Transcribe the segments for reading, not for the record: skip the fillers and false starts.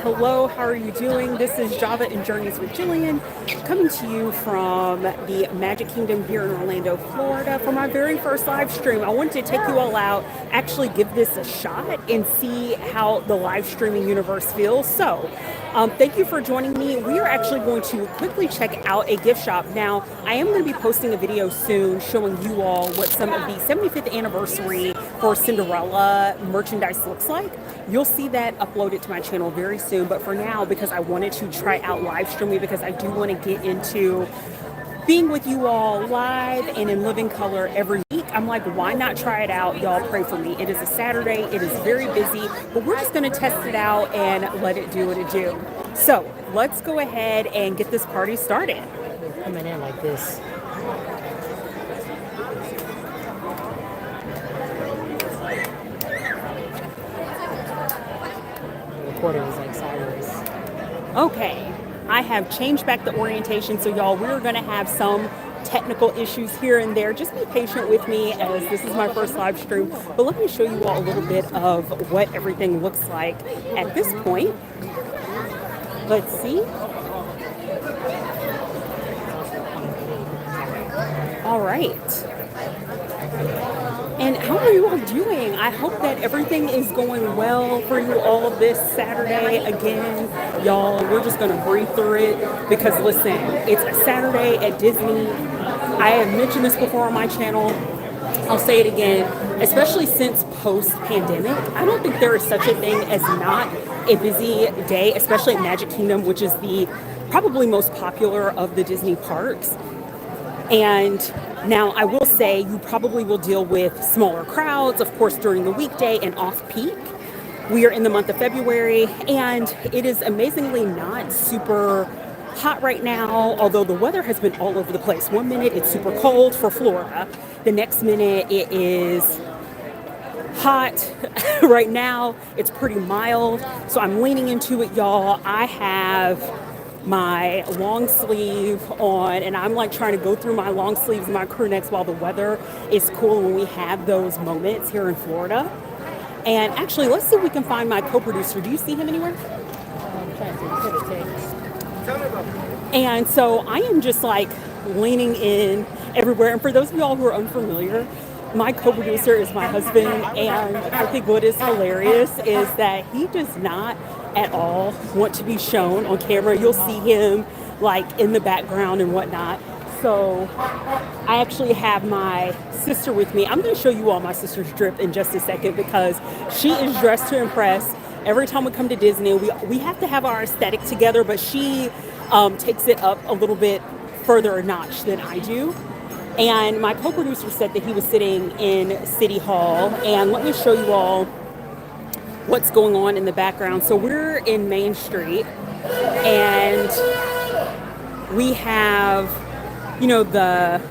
Hello, how are you doing? This is Java and Journeys with Jillian, coming to you from the Magic Kingdom here in Orlando, Florida, for my very first live stream. I wanted to take you all out, actually give this a shot, and see how the live streaming universe feels. So, thank you for joining me. We are actually going to quickly check out a gift shop. Now, I am going to be posting a video soon showing you all what some of the 75th anniversary for Cinderella merchandise looks like. You'll see that uploaded to my channel very soon, but for now, because I wanted to try out live streaming, because I do want to get into being with you all live and in living color every week, I'm like, why not try it out? Y'all pray for me. It is a Saturday, it is very busy, but we're just going to test it out and let it do what it do. So let's go ahead and get this party started. Coming in like this. Recording is like sideways. Okay, I have changed back the orientation, so y'all, we're going to have some technical issues here and there. Just be patient with me, as this is my first live stream, but let me show you all a little bit of what everything looks like at this point. Let's see. All right. And how are you all doing? I hope that everything is going well for you all this Saturday. Again, y'all, we're just going to breathe through it, because listen, it's a Saturday at Disney. I have mentioned this before on my channel. I'll say it again, especially since post-pandemic. I don't think there is such a thing as not a busy day, especially at Magic Kingdom, which is the probably most popular of the Disney parks. And now I will say you probably will deal with smaller crowds, of course, during the weekday and off-peak. We are in the month of February, and it is amazingly not super hot right now, although the weather has been all over the place. One minute it's super cold for Florida. The next minute it is hot. Right now it's pretty mild. So I'm leaning into it, y'all. I have my long sleeve on, and I'm like trying to go through my long sleeves and my crew necks while the weather is cool, when we have those moments here in Florida. And actually, let's see if we can find my co-producer. Do you see him anywhere? I'm trying to pivot. And so I am just like leaning in everywhere. And for those of y'all who are unfamiliar, my co-producer is my husband, and I think what is hilarious is that he does not at all want to be shown on camera. You'll see him like in the background and whatnot. So I actually have my sister with me. I'm going to show you all my sister's drip in just a second, because she is dressed to impress. Every time we come to Disney, we have to have our aesthetic together, but she takes it up a little bit further a notch than I do. And my co-producer said that he was sitting in City Hall, and let me show you all what's going on in the background. So we're in Main Street, and we have, you know, the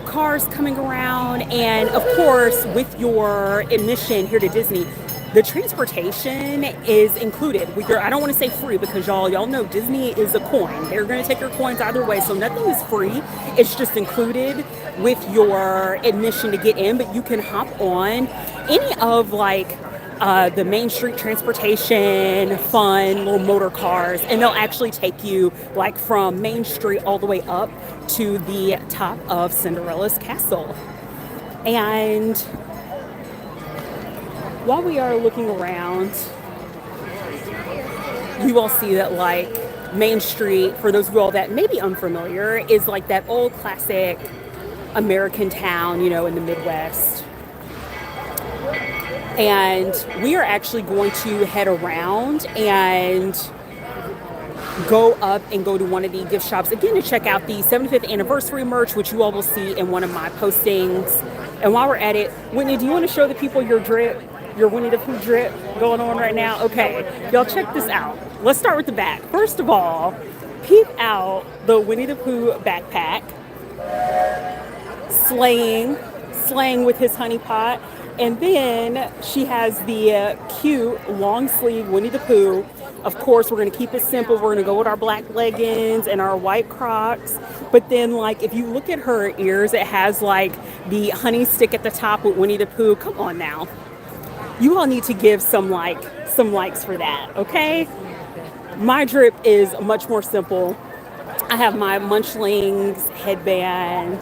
cars coming around, and of course with your admission here to Disney, the transportation is included with your, I don't want to say free, because y'all know Disney is a coin. They're going to take your coins either way, so nothing is free. It's just included with your admission to get in, but you can hop on any of like the Main Street transportation, fun little motor cars, and they'll actually take you like from Main Street all the way up to the top of Cinderella's castle. And while we are looking around, you all see that like Main Street, for those of you all that may be unfamiliar, is like that old classic American town, you know, in the Midwest. And we are actually going to head around and go up and go to one of the gift shops again to check out the 75th anniversary merch, which you all will see in one of my postings. And while we're at it, Whitney, do you want to show the people your drip, your Winnie the Pooh drip going on right now? Okay, y'all check this out. Let's start with the back. First of all, peep out the Winnie the Pooh backpack, slaying with his honey pot. And then she has the cute long sleeve Winnie the Pooh. Of course, we're going to keep it simple. We're going to go with our black leggings and our white Crocs. But then, like, if you look at her ears, it has like the honey stick at the top with Winnie the Pooh. Come on now. You all need to give some likes for that, okay? My drip is much more simple. I have my Munchlings headband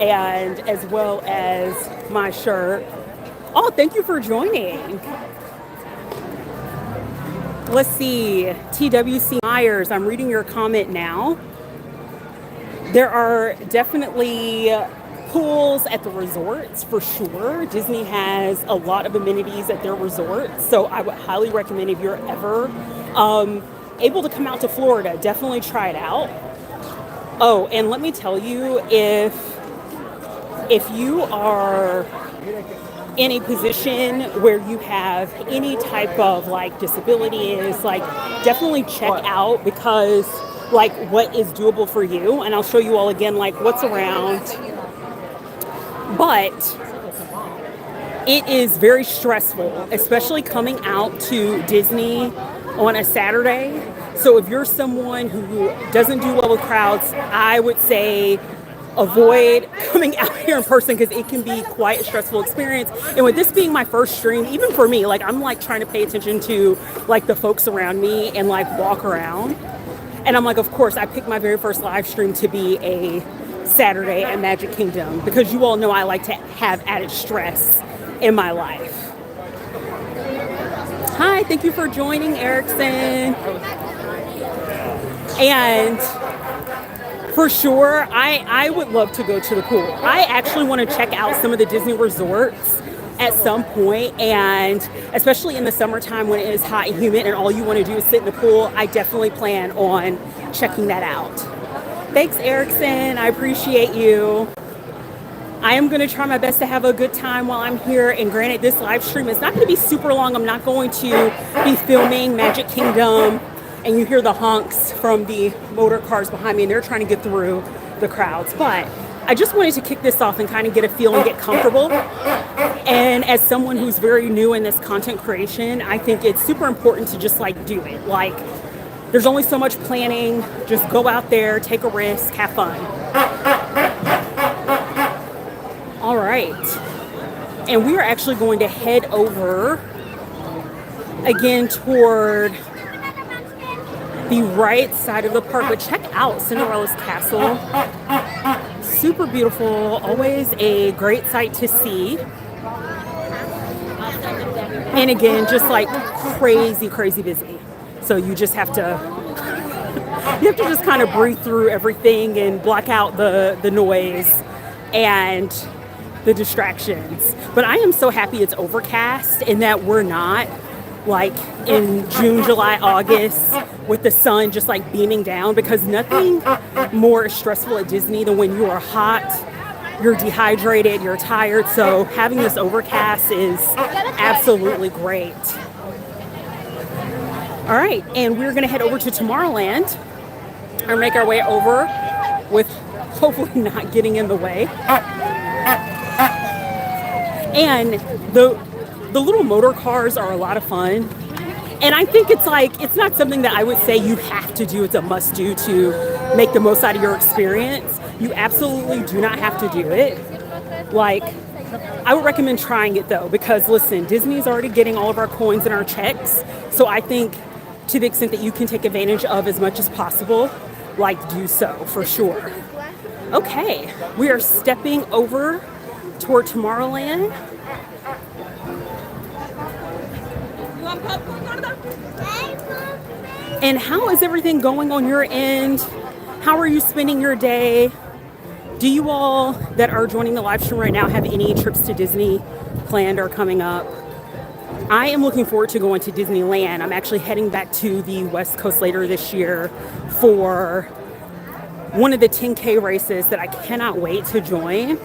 and as well as my shirt. Oh, thank you for joining. Let's see. TWC Myers, I'm reading your comment now. There are definitely pools at the resorts for sure. Disney has a lot of amenities at their resorts, so I would highly recommend if you're ever able to come out to Florida, definitely try it out. Oh, and let me tell you, if you are in a position where you have any type of like disabilities, like definitely check out because like what is doable for you, and I'll show you all again like what's around. But it is very stressful, especially coming out to Disney on a Saturday. So if you're someone who doesn't do well with crowds, I would say avoid coming out here in person because it can be quite a stressful experience. And with this being my first stream, even for me, like I'm like trying to pay attention to like the folks around me and like walk around. And I'm like, of course, I picked my very first live stream to be a Saturday at Magic Kingdom because you all know I like to have added stress in my life. Hi, thank you for joining, Erickson. And for sure, I would love to go to the pool. I actually want to check out some of the Disney resorts at some point, and especially in the summertime when it is hot and humid and all you want to do is sit in the pool, I definitely plan on checking that out. Thanks, Erickson. I appreciate you. I am going to try my best to have a good time while I'm here, and granted, this live stream is not going to be super long. I'm not going to be filming Magic Kingdom, and you hear the honks from the motor cars behind me, and they're trying to get through the crowds. But I just wanted to kick this off and kind of get a feel and get comfortable. And as someone who's very new in this content creation, I think it's super important to just like do it. Like, there's only so much planning. Just go out there, take a risk, have fun. All right. And we are actually going to head over again toward the right side of the park. But check out Cinderella's Castle. Super beautiful, always a great sight to see. And again, just like crazy busy. So you just have to, just kind of breathe through everything and block out the noise and the distractions. But I am so happy it's overcast and that we're not like in June, July, August with the sun just like beaming down, because nothing more stressful at Disney than when you are hot, you're dehydrated, you're tired. So having this overcast is absolutely great. All right, and we're gonna head over to Tomorrowland and make our way over with hopefully not getting in the way. And the little motor cars are a lot of fun. And I think it's like, it's not something that I would say you have to do. It's a must do to make the most out of your experience. You absolutely do not have to do it. Like, I would recommend trying it though, because listen, Disney's already getting all of our coins and our checks. So I think to the extent that you can take advantage of as much as possible, like do so for sure. Okay, we are stepping over toward Tomorrowland. And how is everything going on your end? How are you spending your day? Do you all that are joining the live stream right now have any trips to Disney planned or coming up? I am looking forward to going to Disneyland. I'm actually heading back to the West Coast later this year for one of the 10K races that I cannot wait to join.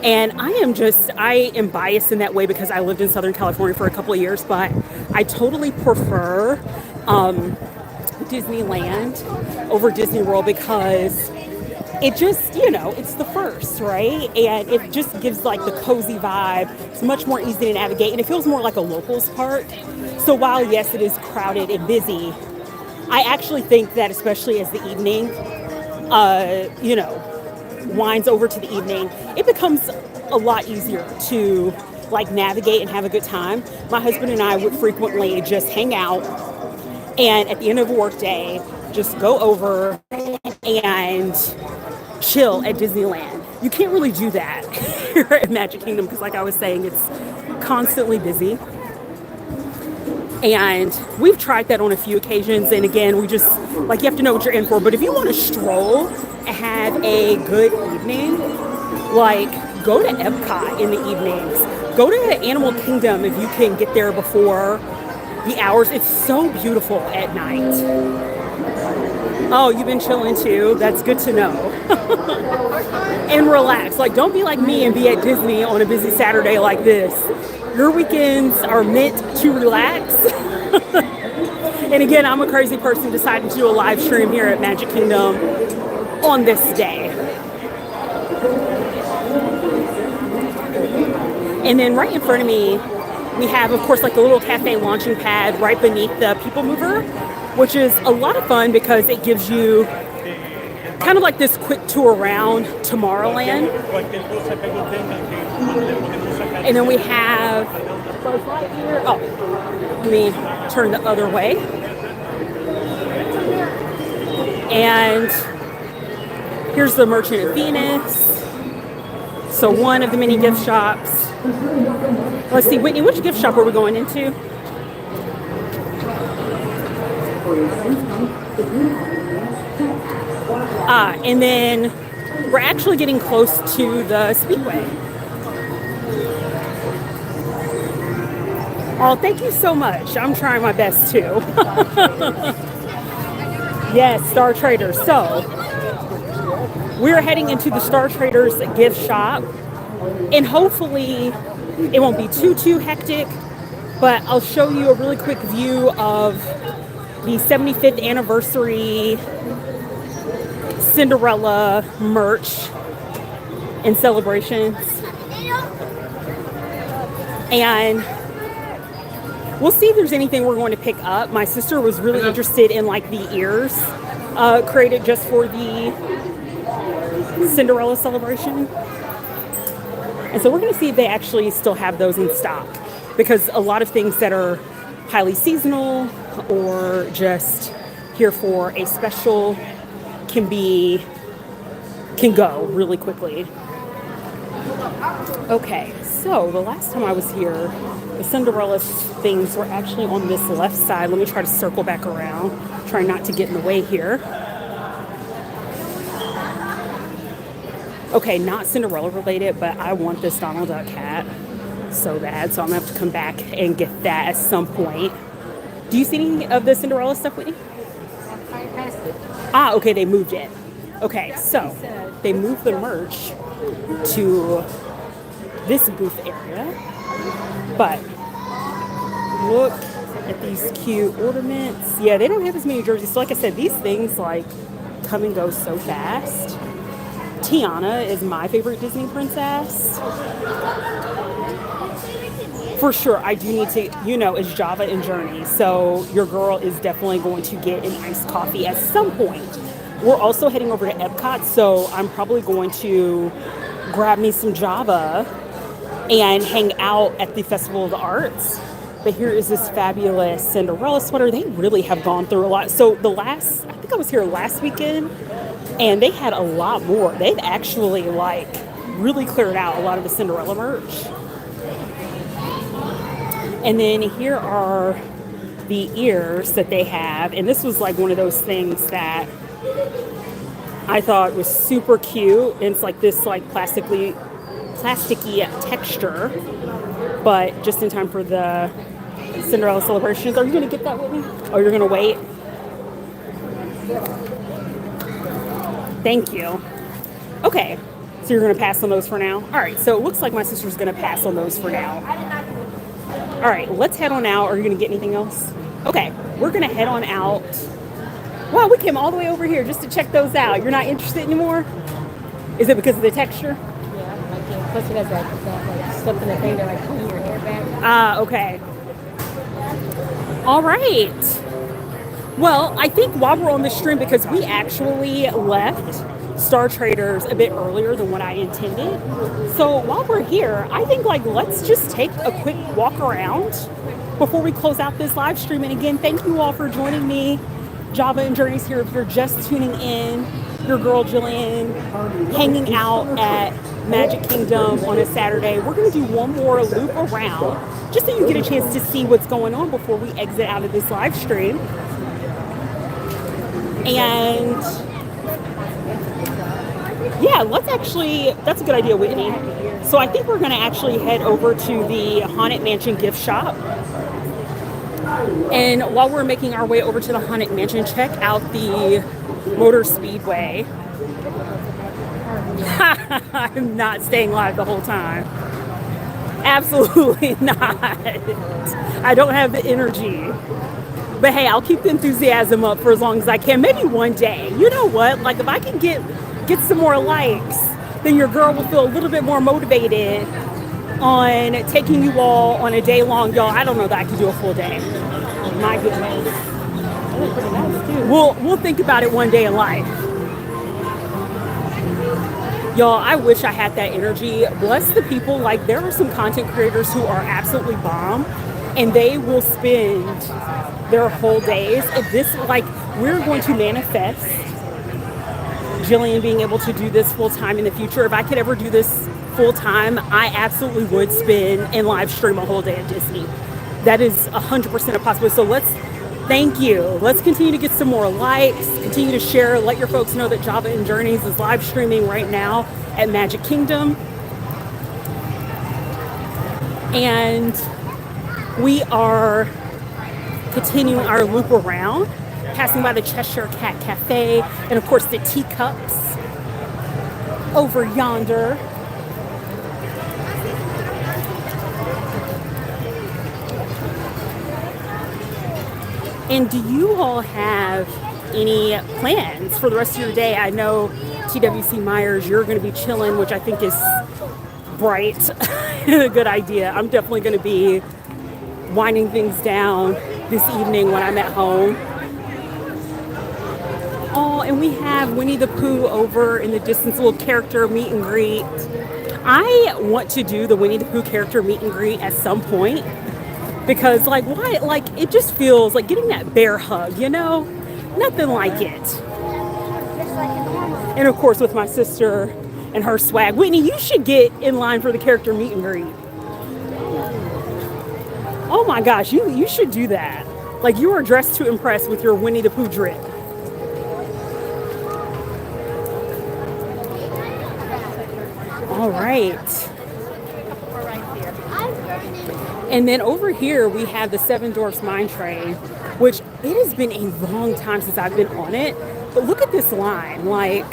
And I am biased in that way because I lived in Southern California for a couple of years, but I totally prefer Disneyland over Disney World because it just, it's the first, right? And it just gives like the cozy vibe. It's much more easy to navigate and it feels more like a locals park. So while yes, it is crowded and busy, I actually think that especially as the evening, winds over to the evening, it becomes a lot easier to like navigate and have a good time. My husband and I would frequently just hang out And at the end of a work day, just go over and chill at Disneyland. You can't really do that here at Magic Kingdom because, like I was saying, it's constantly busy. And we've tried that on a few occasions. And again, we just, like, you have to know what you're in for. But if you want to stroll and have a good evening, like, go to Epcot in the evenings. Go to Animal Kingdom if you can get there before the hours. It's so beautiful at night. Oh, you've been chilling too. That's good to know. And relax. Like, don't be like me and be at Disney on a busy Saturday like this. Your weekends are meant to relax. And again, I'm a crazy person deciding to do a live stream here at Magic Kingdom on this day. And then right in front of me, we have, of course, like the little cafe launching pad right beneath the People Mover, which is a lot of fun because it gives you kind of like this quick tour around Tomorrowland. And then we have, right here, oh, let me turn the other way. And here's the Merchant of Venus. So one of the many gift shops. Let's see, Whitney, which gift shop are we going into? And then we're actually getting close to the Speedway. Oh, thank you so much. I'm trying my best too. Yes, Star Traders. So we're heading into the Star Traders gift shop, and hopefully it won't be too hectic, but I'll show you a really quick view of the 75th anniversary Cinderella merch and celebrations. And we'll see if there's anything we're going to pick up. My sister was really interested in like the ears created just for the Cinderella celebration. And so we're going to see if they actually still have those in stock, because a lot of things that are highly seasonal or just here for a special can go really quickly. Okay, so the last time I was here, the Cinderella things were actually on this left side. Let me try to circle back around. Try not to get in the way here. Okay, not Cinderella related, but I want this Donald Duck hat so bad, so I'm gonna have to come back and get that at some point. Do you see any of the Cinderella stuff, Whitney? I passed it. Ah, okay, they moved it. Okay, so they moved the merch to this booth area, but look at these cute ornaments. Yeah, they don't have as many jerseys. So like I said, these things like come and go so fast. Tiana is my favorite Disney princess. For sure, I do need to, it's Java and Journey. So your girl is definitely going to get an iced coffee at some point. We're also heading over to Epcot, so I'm probably going to grab me some Java and hang out at the Festival of the Arts. But here is this fabulous Cinderella sweater. They really have gone through a lot. So I think I was here last weekend, and they had a lot more. They've actually really cleared out a lot of the Cinderella merch. And then here are the ears that they have. And this was like one of those things that I thought was super cute. And it's like this plasticky texture, but just in time for the Cinderella celebrations. Are you going to get that with me? Or you're going to wait? Thank you. Okay, so you're going to pass on those for now? All right, so it looks like my sister's going to pass on those for now. All right, let's head on out. Are you going to get anything else? Okay, we're going to head on out. Wow, we came all the way over here just to check those out. You're not interested anymore? Is it because of the texture? Yeah, plus it has that stuff in the thing that pulling your hair back. Ah, okay. All right. Well, I think while we're on the stream, because we actually left Star Traders a bit earlier than what I intended. So while we're here, I think let's just take a quick walk around before we close out this live stream. And again, thank you all for joining me. Java and Journeys here. If you're just tuning in, your girl Jillian hanging out at Magic Kingdom on a Saturday. We're going to do one more loop around just so you get a chance to see what's going on before we exit out of this live stream. And yeah, that's a good idea, Whitney. So I think we're going to actually head over to the Haunted Mansion gift shop. And while we're making our way over to the Haunted Mansion, check out the Motor Speedway. I'm not staying live the whole time. Absolutely not. I don't have the energy. But hey, I'll keep the enthusiasm up for as long as I can. Maybe one day. You know what? Like if I can get some more likes, then your girl will feel a little bit more motivated on taking you all on a day long. Y'all, I don't know that I could do a full day. My goodness. That was pretty nice too. We'll think about it one day in life. Y'all, I wish I had that energy. Bless the people. Like there are some content creators who are absolutely bomb and they will spend their whole days. If this, like, we're going to manifest Jillian being able to do this full time in the future. If I could ever do this full time, I absolutely would spend and live stream a whole day at Disney. That is 100% a possibility. So thank you. Let's continue to get some more likes, continue to share, let your folks know that Java and Journeys is live streaming right now at Magic Kingdom. And we are continuing our loop around, passing by the Cheshire Cat Cafe and of course the teacups over yonder. And do you all have any plans for the rest of your day? I know TWC Myers, you're going to be chilling, which I think is bright and a good idea. I'm definitely going to be winding things down this evening when I'm at home. Oh, and we have Winnie the Pooh over in the distance, a little character meet and greet. I want to do the Winnie the Pooh character meet and greet at some point. Because like why, like it just feels like getting that bear hug, you know? Nothing like it. And of course with my sister and her swag. Whitney, you should get in line for the character meet and greet. Oh my gosh, you should do that. Like you are dressed to impress with your Winnie the Pooh drip. All right. And then over here we have the Seven Dwarfs Mine Train, which it has been a long time since I've been on it. But look at this line. Like,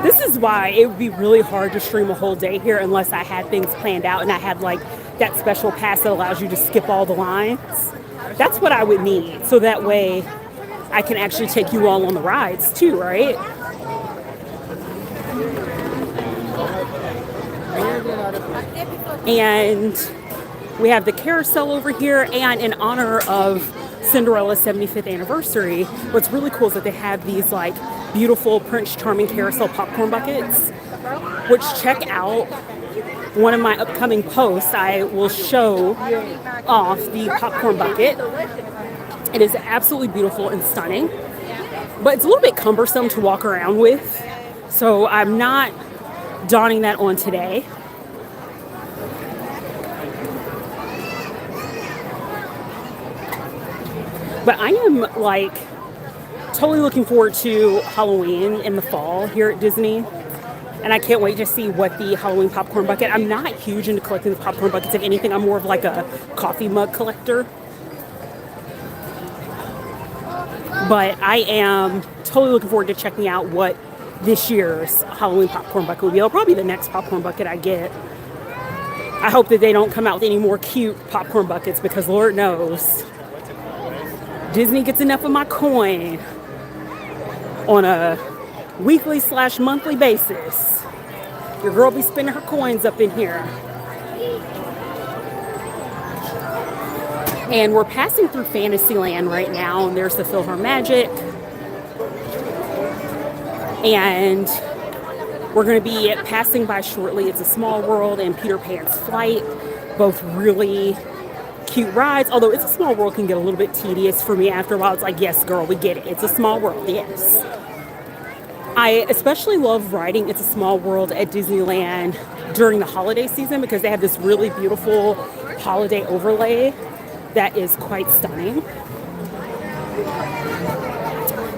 this is why it would be really hard to stream a whole day here unless I had things planned out and I had like that special pass that allows you to skip all the lines. That's what I would need. So that way I can actually take you all on the rides too, right? And we have the carousel over here, and in honor of Cinderella's 75th anniversary, what's really cool is that they have these like beautiful Prince Charming carousel popcorn buckets, which check out one of my upcoming posts. I will show off the popcorn bucket. It is absolutely beautiful and stunning, but it's a little bit cumbersome to walk around with, so I'm not donning that on today. But I am like totally looking forward to Halloween in the fall here at Disney. And I can't wait to see what the Halloween popcorn bucket. I'm not huge into collecting the popcorn buckets. If anything, I'm more of like a coffee mug collector. But I am totally looking forward to checking out what this year's Halloween popcorn bucket will be. It'll probably be the next popcorn bucket I get. I hope that they don't come out with any more cute popcorn buckets because Lord knows Disney gets enough of my coin on a weekly/monthly basis. Your girl be spending her coins up in here. And we're passing through Fantasyland right now, and there's the PhilharMagic. And we're going to be passing by shortly. It's a Small World and Peter Pan's Flight, both really cute rides. Although It's a Small World can get a little bit tedious for me after a while. It's like, yes, girl, we get it. It's a small world, yes. I especially love riding It's a Small World at Disneyland during the holiday season because they have this really beautiful holiday overlay that is quite stunning.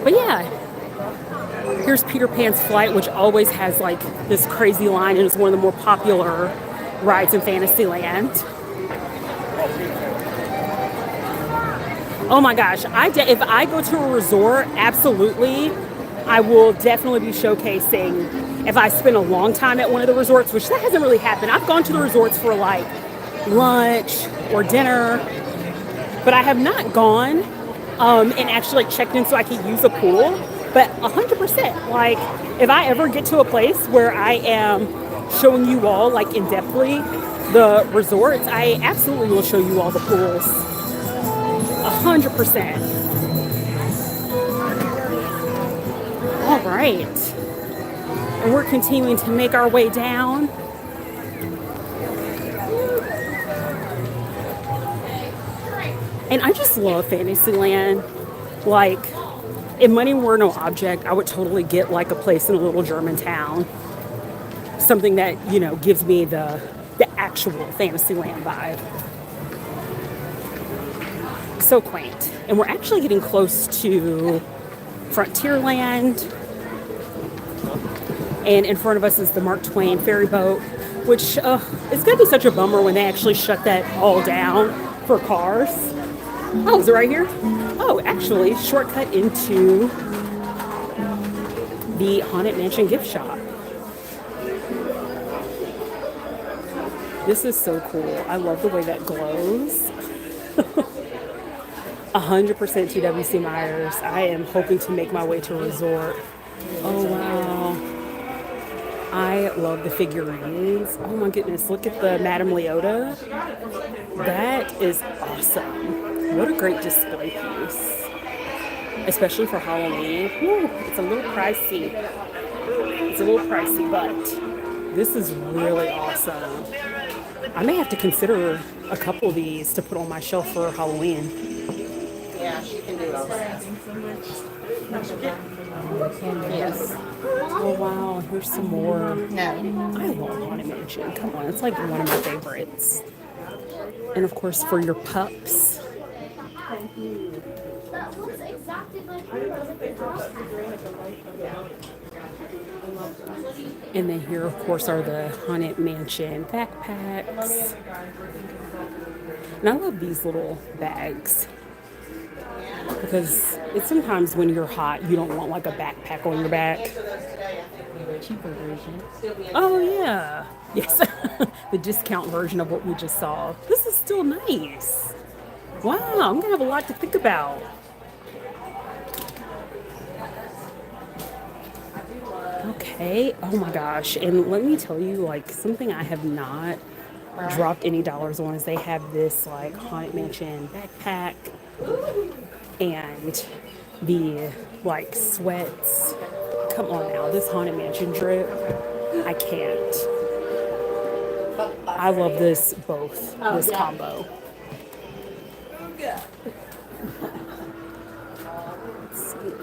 But yeah, here's Peter Pan's Flight, which always has like this crazy line and is one of the more popular rides in Fantasyland. Oh my gosh, if I go to a resort, absolutely, I will definitely be showcasing if I spend a long time at one of the resorts, which that hasn't really happened. I've gone to the resorts for like lunch or dinner, but I have not gone and actually like checked in so I could use a pool. But 100%, like if I ever get to a place where I am showing you all like in depthly the resorts, I absolutely will show you all the pools. 100%. All right. And we're continuing to make our way down. And I just love Fantasyland. Like, if money were no object, I would totally get like a place in a little German town. Something that, you know, gives me the actual Fantasyland vibe. So quaint. And we're actually getting close to Frontierland. And in front of us is the Mark Twain ferry boat, which it's going to be such a bummer when they actually shut that all down for cars. Oh, is it right here? Oh, actually, shortcut into the Haunted Mansion gift shop. This is so cool. I love the way that glows. 100% TWC Myers. I am hoping to make my way to a resort. Oh, wow. I love the figurines. Oh my goodness, look at the Madame Leota. That is awesome. What a great display piece. Especially for Halloween. Whew, it's a little pricey. But this is really awesome. I may have to consider a couple of these to put on my shelf for Halloween. Yeah, she can do it all right. Yes. Oh wow, here's some more. No. I love Haunted Mansion. Come on, it's like one of my favorites. And of course, for your pups. And then here, of course, are the Haunted Mansion backpacks. And I love these little bags. Because it's sometimes when you're hot, you don't want like a backpack on your back. Cheaper version. Oh yeah. Yes. The discount version of what we just saw. This is still nice. Wow, I'm gonna have a lot to think about. Okay. Oh my gosh. And let me tell you, like, something I have not dropped any dollars on is they have this like Haunted Mansion backpack and the like sweats. Come on now, this Haunted Mansion drip. I can't. I love this both, this combo. Let's see.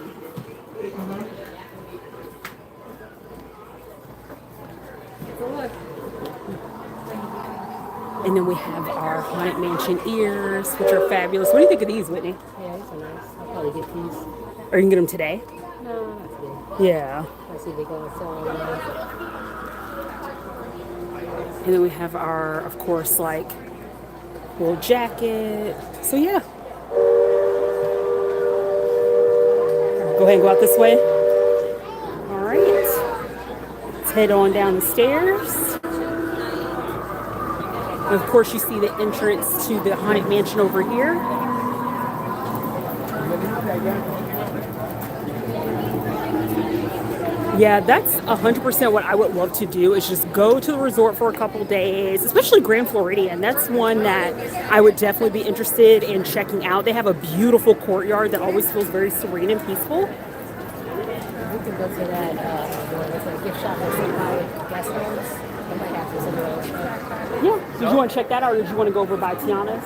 And then we have our Haunted Mansion ears, which are fabulous. What do you think of these, Whitney? Yeah, these are nice. I'll probably get these. Are you gonna get them today? No, that's good. Yeah. Let's see if they go on sale online. And then we have our, of course, like, wool jacket. So yeah. Go ahead and go out this way. All right. Let's head on down the stairs. And of course, you see the entrance to the Haunted Mansion over here. Yeah, that's 100% what I would love to do is just go to the resort for a couple days, especially Grand Floridian. That's one that I would definitely be interested in checking out. They have a beautiful courtyard that always feels very serene and peaceful. We can go to that it's a gift shop that's by guest house. They might have some of those. Yeah. Did you want to check that out or did you want to go over by Tiana's?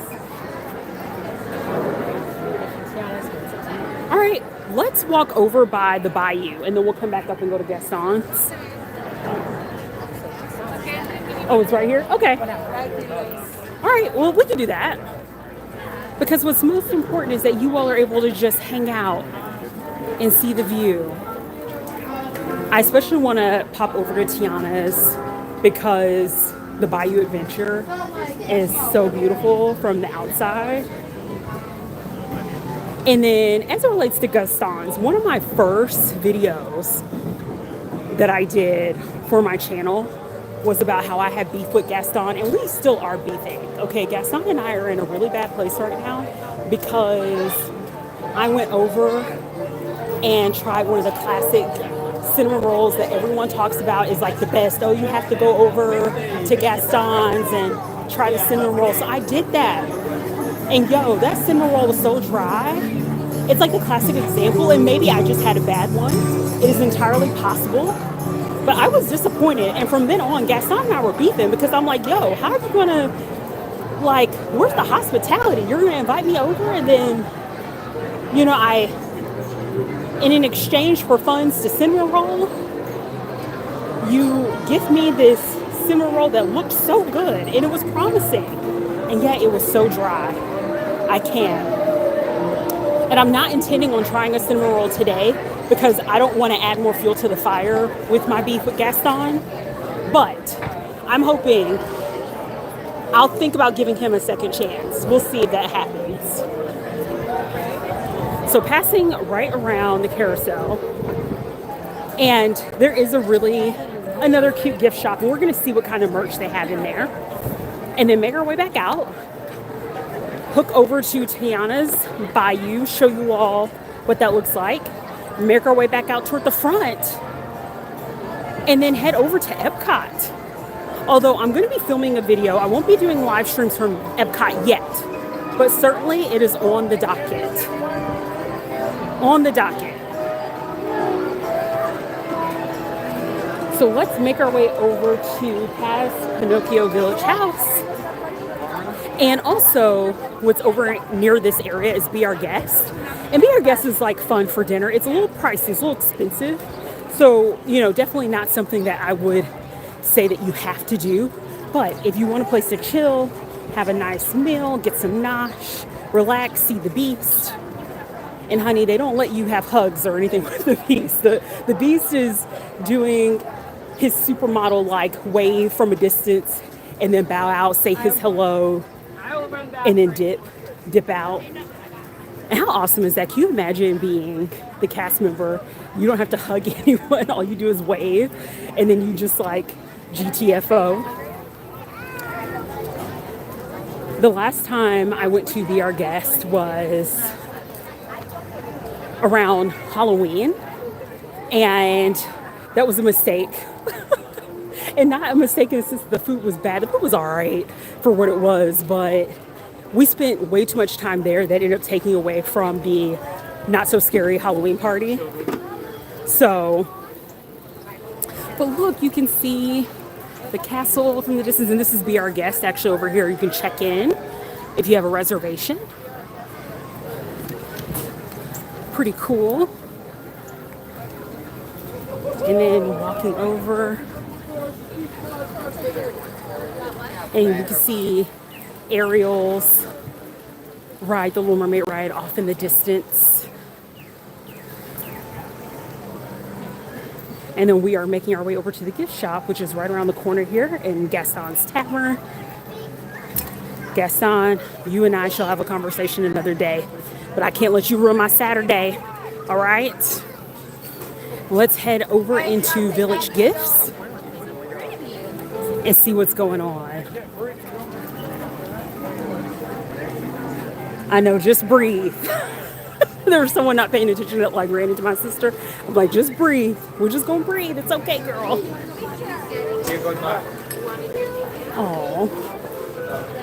let's walk over by the bayou and then we'll come back up and go to Gaston's. Oh, it's right here? Okay. All right, well, we can do that. Because what's most important is that you all are able to just hang out and see the view. I especially want to pop over to Tiana's because the Bayou Adventure is so beautiful from the outside. And then as it relates to Gaston's, one of my first videos that I did for my channel was about how I had beef with Gaston, and we still are beefing. Okay, Gaston and I are in a really bad place right now because I went over and tried one of the classic cinnamon rolls that everyone talks about is like the best. Oh, you have to go over to Gaston's and try the cinnamon roll. So I did that. And yo, that cinnamon roll was so dry. It's like the classic example, and maybe I just had a bad one. It is entirely possible. But I was disappointed. And from then on, Gaston and I were beefing because I'm like, yo, how are you gonna, like, where's the hospitality? You're gonna invite me over and then, you know, in an exchange for funds to cinnamon roll, you give me this cinnamon roll that looked so good and it was promising. And yet it was so dry. I can't. And I'm not intending on trying a cinnamon roll today because I don't want to add more fuel to the fire with my beef with Gaston. But I'm hoping I'll think about giving him a second chance. We'll see if that happens. So passing right around the carousel, and there is another cute gift shop, and we're going to see what kind of merch they have in there. And then make our way back out, hook over to Tiana's Bayou, show you all what that looks like, make our way back out toward the front, and then head over to Epcot. Although I'm going to be filming a video, I won't be doing live streams from Epcot yet, but certainly it is on the docket. On the docket. So let's make our way over to past Pinocchio Village House. And also, what's over near this area is Be Our Guest. And Be Our Guest is like fun for dinner. It's a little pricey, it's a little expensive. So, you know, definitely not something that I would say that you have to do. But if you want a place to chill, have a nice meal, get some nosh, relax, see the beast. And honey, they don't let you have hugs or anything with the beast. The beast is doing his supermodel like wave from a distance and then bow out, say his hello, and then dip out. And how awesome is that? Can you imagine being the cast member? You don't have to hug anyone. All you do is wave, and then you just like GTFO. The last time I went to Be Our Guest was around Halloween, and that was a mistake. And not a mistake in the sense that the food was bad. The food was all right for what it was, but we spent way too much time there that ended up taking away from the not so scary Halloween party. So, but look, you can see the castle from the distance, and this is Be Our Guest actually over here. You can check in if you have a reservation. Pretty cool. And then walking over, and you can see Ariel's ride, the Little Mermaid ride, off in the distance. And then we are making our way over to the gift shop, which is right around the corner here in Gaston's Tavern. Gaston, you and I shall have a conversation another day, but I can't let you ruin my Saturday. All right? Let's head over into Village Gifts and see what's going on. I know, just breathe. There was someone not paying attention that like ran into my sister. I'm like, just breathe. We're just gonna breathe. It's okay, girl. Oh,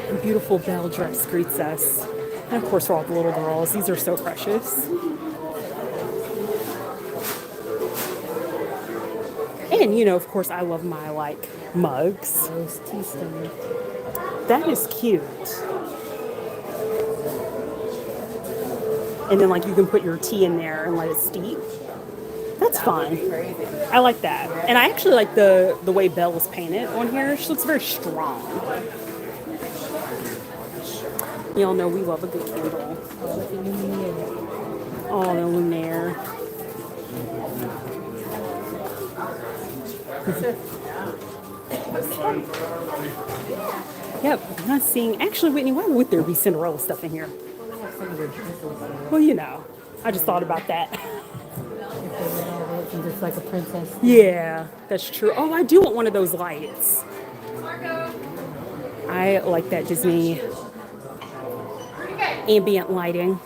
a beautiful belle dress greets us. And of course, for all the little girls, these are so precious. And, you know, of course, I love my, like, mugs. Those teaspoons. That is cute. and then like you can put your tea in there and let it steep. That's fun. I like that. And I actually like the way Belle is painted on here. She looks very strong. Y'all know we love a good candle. Oh, the Lunaire. Yep, I'm not seeing. Actually, Whitney, why would there be Cinderella stuff in here? Well, you know, I just thought about that. Just like a princess. Yeah, that's true. Oh, I do want one of those lights. I like that Disney ambient lighting.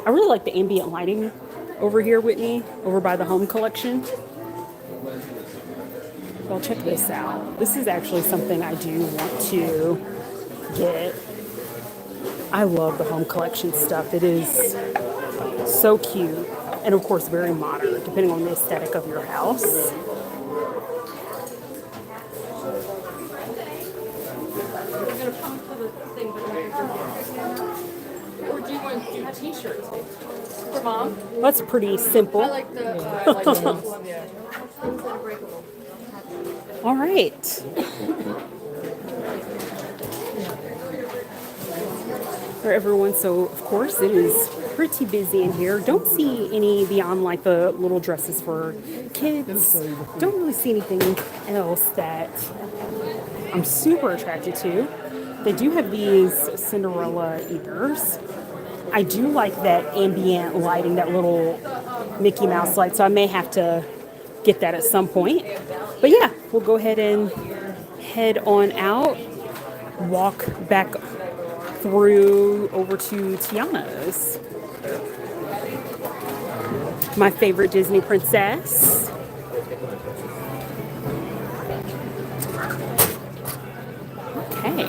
I really like the ambient lighting over here, Whitney, over by the home collection. Well, check this out. This is actually something I do want to get. I love the home collection stuff. It is so cute. And of course, very modern, depending on the aesthetic of your house. Or do you want to do t-shirts for mom? That's pretty simple. I like the All right. For everyone, so of course it is pretty busy in here. Don't see any beyond like the little dresses for kids. Don't really see anything else that I'm super attracted to. They do have these Cinderella ears. I do like that ambient lighting, that little Mickey Mouse light, so I may have to get that at some point. But yeah, we'll go ahead and head on out, walk back through over to Tiana's. My favorite Disney princess. Okay.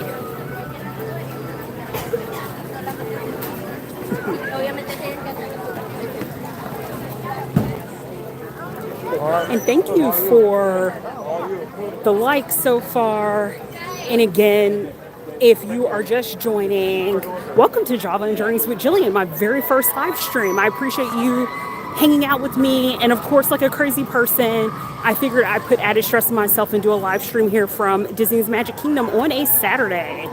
And thank you for the likes so far. And again, if you are just joining, welcome to Java and Journeys with Jillian, my very first live stream. I appreciate you hanging out with me. And of course, like a crazy person, I figured I'd put added stress on myself and do a live stream here from Disney's Magic Kingdom on a Saturday.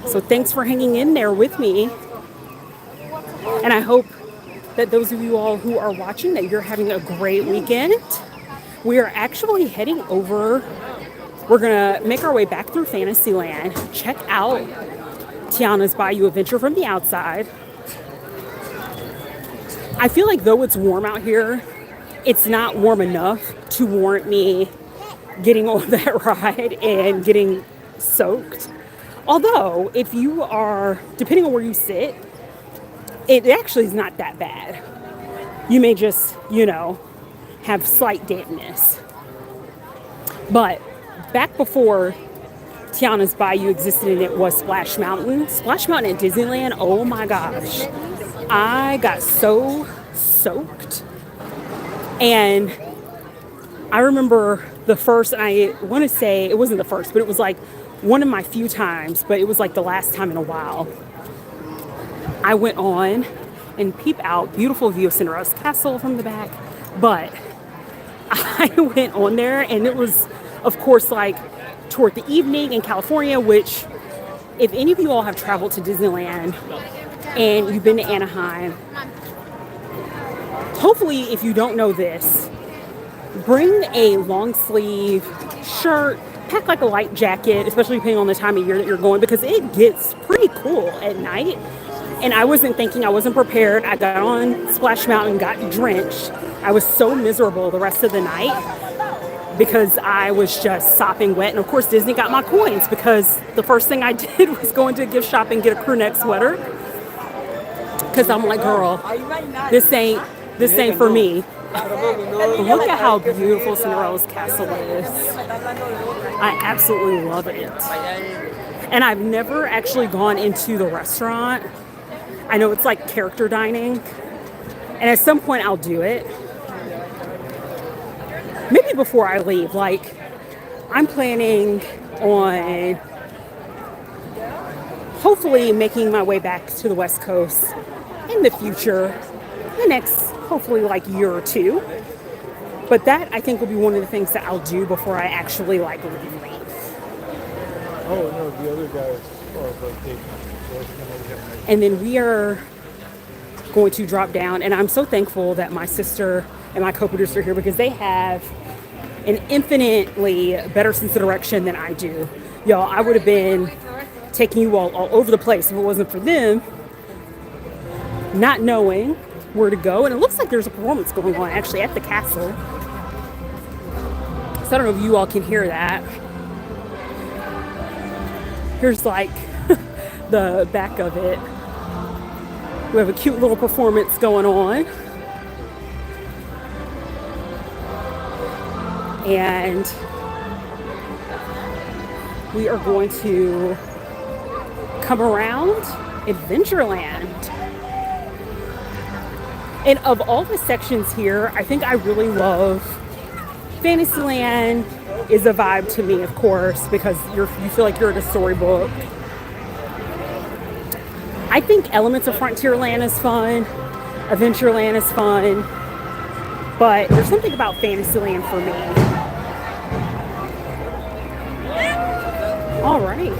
So thanks for hanging in there with me. And I hope that those of you all who are watching, that you're having a great weekend. We are actually heading over. We're gonna make our way back through Fantasyland, check out Tiana's Bayou Adventure from the outside. I feel like though it's warm out here, it's not warm enough to warrant me getting on that ride and getting soaked. Although, if you are, depending on where you sit, it actually is not that bad. You may just, you know, have slight dampness. But back before Tiana's Bayou existed and it was Splash Mountain. Splash Mountain at Disneyland, oh my gosh. I got so soaked. And I remember the first, I want to say, it wasn't the first, but it was like one of my few times, but it was like the last time in a while. I went on and peep out, beautiful view of Cinderella's castle from the back, but I went on there and it was, of course, like toward the evening in California, which if any of you all have traveled to Disneyland and you've been to Anaheim, hopefully if you don't know this, bring a long sleeve shirt, pack like a light jacket, especially depending on the time of year that you're going, because it gets pretty cool at night. And I wasn't thinking, I wasn't prepared. I got on Splash Mountain, got drenched. I was so miserable the rest of the night because I was just sopping wet. And of course, Disney got my coins because the first thing I did was go into a gift shop and get a crew neck sweater. Because I'm like, girl, this ain't for me. But look at how beautiful Cinderella's castle is. I absolutely love it. And I've never actually gone into the restaurant. I know it's like character dining. And at some point I'll do it. Maybe before I leave. Like, I'm planning on hopefully making my way back to the West Coast in the future, the next hopefully like year or two. But that I think will be one of the things that I'll do before I actually like leave. Oh no, the other guys are vacation. And then we are going to drop down, and I'm so thankful that my sister and my co-producer are here because they have an infinitely better sense of direction than I do. Y'all, I would have been taking you all over the place if it wasn't for them not knowing where to go. And it looks like there's a performance going on actually at the castle. So I don't know if you all can hear that. Here's like the back of it. We have a cute little performance going on. And we are going to come around Adventureland. And of all the sections here, I think I really love Fantasyland is a vibe to me, of course, because you feel like you're in a storybook. I think elements of Frontierland is fun. Adventureland is fun. But there's something about Fantasyland for me. All right.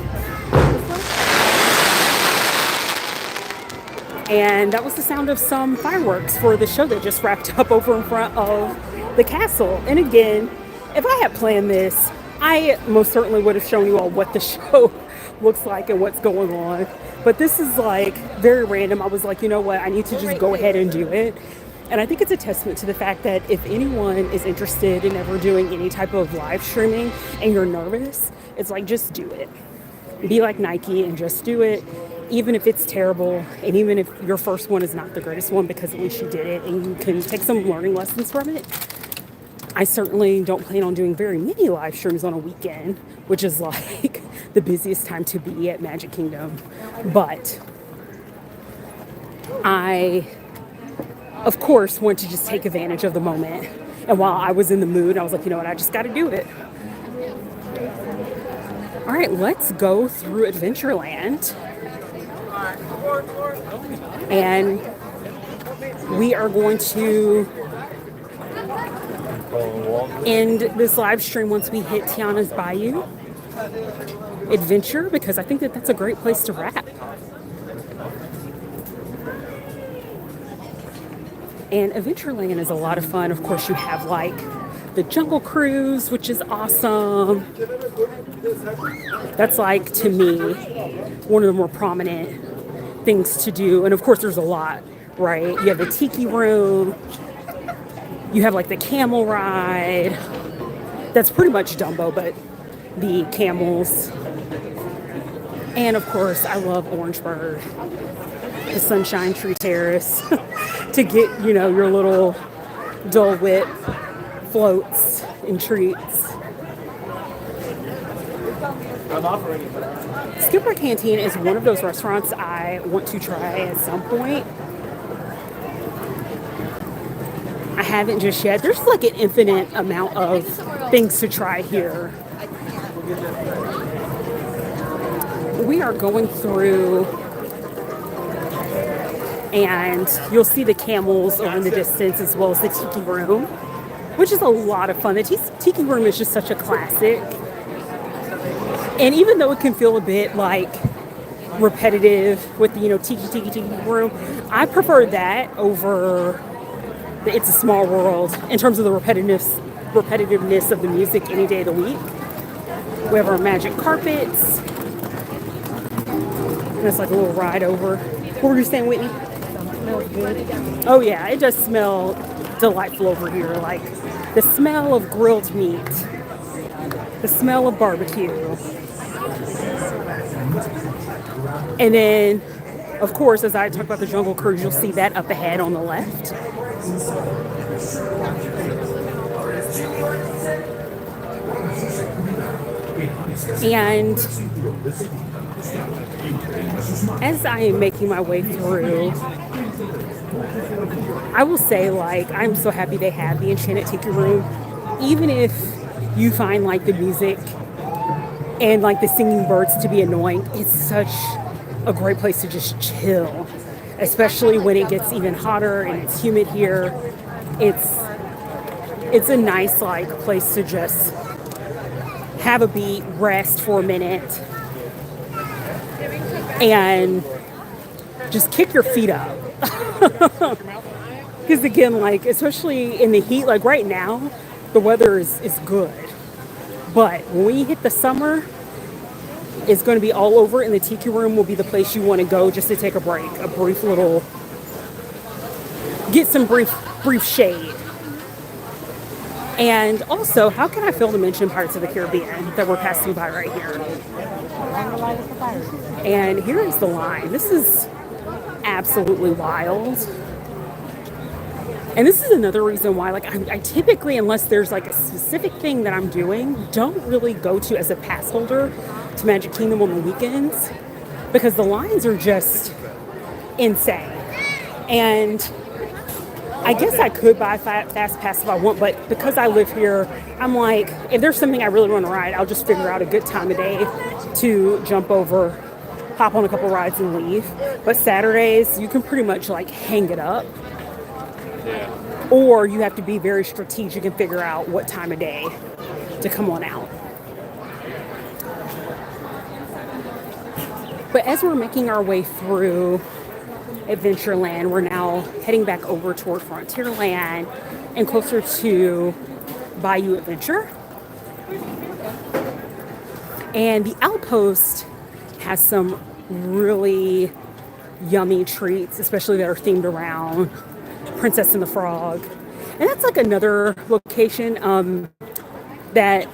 And that was the sound of some fireworks for the show that just wrapped up over in front of the castle. And again, if I had planned this, I most certainly would have shown you all what the show looks like and what's going on. But this is like very random. I was like, you know what? I need to just go ahead and do it. And I think it's a testament to the fact that if anyone is interested in ever doing any type of live streaming and you're nervous, it's like, just do it. Be like Nike and just do it, even if it's terrible and even if your first one is not the greatest one, because at least you did it and you can take some learning lessons from it. I certainly don't plan on doing very many live streams on a weekend, which is like the busiest time to be at Magic Kingdom. But I, of course, want to just take advantage of the moment. And while I was in the mood, I was like, you know what, I just got to do it. All right, let's go through Adventureland. And we are going to end this live stream once we hit Tiana's Bayou Adventure, because I think that that's a great place to wrap. And Adventureland is a lot of fun. Of course, you have like the Jungle Cruise, which is awesome. That's like, to me, one of the more prominent things to do. And of course, there's a lot, right? You have the Tiki Room. You have like the camel ride. That's pretty much Dumbo, but the camels. And of course, I love Orangeburg, the Sunshine Tree Terrace, to get, you know, your little Dole Whip floats and treats. Skipper Canteen is one of those restaurants I want to try at some point. I haven't just yet. There's like an infinite amount of things to try here. We are going through, and you'll see the camels over in the distance, as well as the Tiki Room, which is a lot of fun. The Tiki Room is just such a classic. And even though it can feel a bit like repetitive with the, you know, Tiki Room, I prefer that over the It's a Small World in terms of the repetitiveness of the music any day of the week. We have our magic carpets. And it's like a little ride over. What were you saying, Whitney? It smells good. Oh yeah, it does smell delightful over here. Like the smell of grilled meat, the smell of barbecue. And then, of course, as I talk about the Jungle Cruise, you'll see that up ahead on the left. And as I am making my way through, I will say, like, I'm so happy they have the Enchanted Tiki Room. Even if you find like the music and like the singing birds to be annoying, it's such a great place to just chill, especially when it gets even hotter and it's humid here. It's a nice like place to just have a beat, rest for a minute, and just kick your feet up. Because again, like especially in the heat, like right now, the weather is good. But when we hit the summer, it's going to be all over, and the tiki room will be the place you want to go just to take a break, a brief little, get some brief shade. And also, how can I fail to mention Pirates of the Caribbean that we're passing by right here? And here is the line. This is absolutely wild. And this is another reason why, like, I typically, unless there's like a specific thing that I'm doing, don't really go to as a pass holder to Magic Kingdom on the weekends, because the lines are just insane. And I guess I could buy fast pass if I want, but because I live here, I'm like, if there's something I really want to ride, I'll just figure out a good time of day to jump over, hop on a couple rides and leave. But Saturdays, you can pretty much like hang it up. Yeah. Or you have to be very strategic and figure out what time of day to come on out. But as we're making our way through Adventureland, we're now heading back over toward Frontierland and closer to Bayou Adventure. And the Outpost has some really yummy treats, especially that are themed around Princess and the Frog. And that's like another location that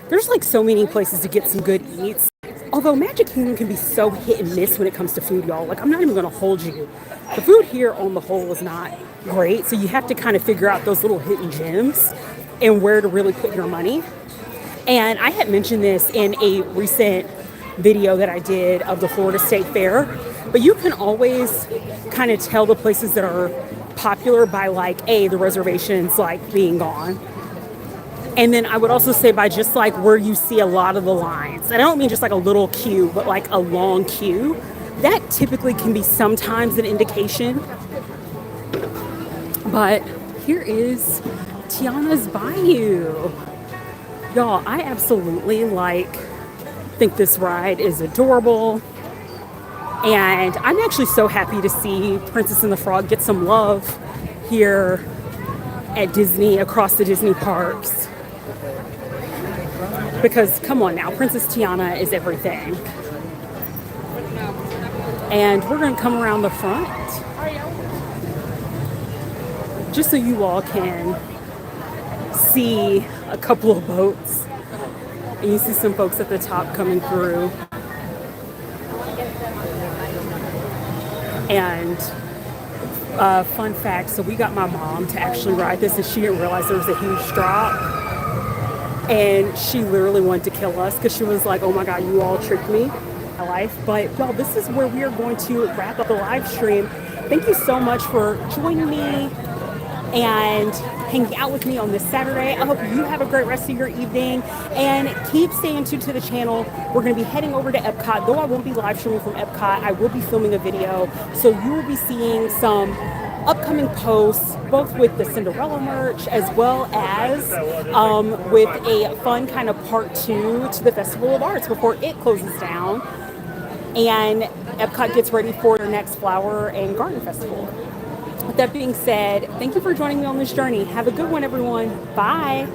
there's like so many places to get some good eats. Although Magic Kingdom can be so hit and miss when it comes to food, y'all. Like, I'm not even going to hold you. The food here on the whole is not great. So you have to kind of figure out those little hidden gems and where to really put your money. And I had mentioned this in a recent video that I did of the Florida State Fair. But you can always kind of tell the places that are popular by like, the reservations like being gone. And then I would also say by just like where you see a lot of the lines. And I don't mean just like a little queue, but like a long queue. That typically can be sometimes an indication. But here is Tiana's Bayou. Y'all, I absolutely think this ride is adorable. And I'm actually so happy to see Princess and the Frog get some love here at Disney, across the Disney parks. Because, come on now, Princess Tiana is everything. And we're going to come around the front, just so you all can see a couple of boats. And you see some folks at the top coming through. And fun fact, so we got my mom to actually ride this, and she didn't realize there was a huge drop. And she literally wanted to kill us because she was like, oh my God, you all tricked me. My life. But y'all, this is where we are going to wrap up the live stream. Thank you so much for joining me and hanging out with me on this Saturday. I hope you have a great rest of your evening, and keep staying tuned to the channel. We're going to be heading over to Epcot. Though I won't be live streaming from Epcot, I will be filming a video, so you will be seeing some upcoming posts, both with the Cinderella merch as well as with a fun kind of part 2 to the Festival of Arts before it closes down and Epcot gets ready for their next Flower and Garden Festival. With that being said, thank you for joining me on this journey. Have a good one, everyone. Bye.